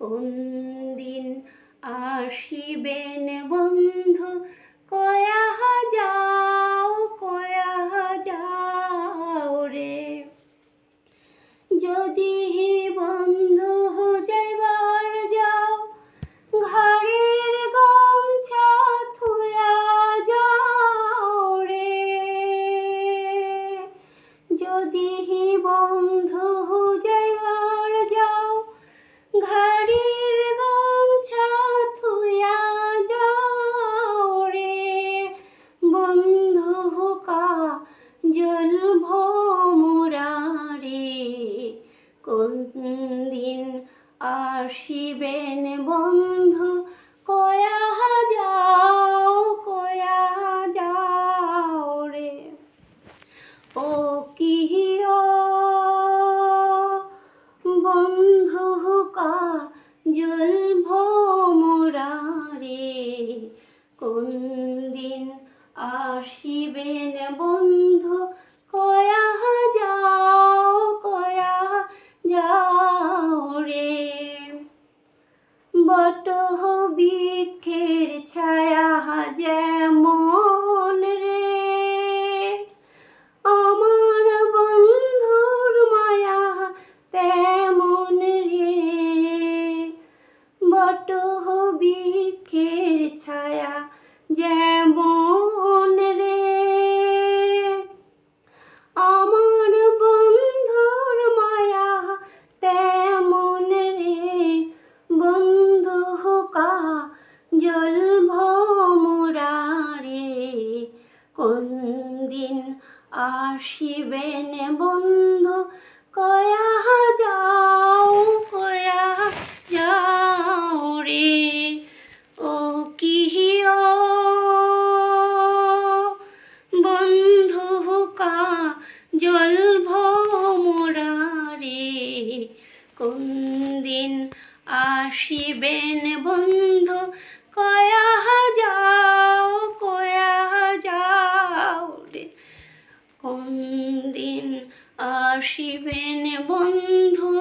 কোন দিন আসিবেন বন্ধু, কয়া যাও রে। যদি বন্ধু যাইবার যাও, ঘাড়ের গামছা থুয়া যাও রে। যদি বন্ধু যাইবার যাও, ঘাড়ের গামছা থুয়া যাও রে। বন্ধু কাজল ভোমরা রে, কোন দিন আসিবেন বন্ধু, কয়া যাও রে। ও কি বন্ধু কাজল ভোমরা রে, কোন দিন আসিবেন বন্ধু, কয়া যাও রে। বট বৃক্ষের ছায়া যেমন রে, আমার বন্ধুর মায়া তেমন রে। বট বৃক্ষের ছায়া যেমন রে, আমার বন্ধুর মায়া তেমন রে। বন্ধু কাজল ভোমরা রে, কোন দিন আসিবেন বন্ধু, কয়া যাও রে। ও কি বন্ধু কাজল ভোমরা রে, কোন দিন আসিবেন বন্ধু, কয়া যাও রে। কোন দিন আসিবেন বন্ধু।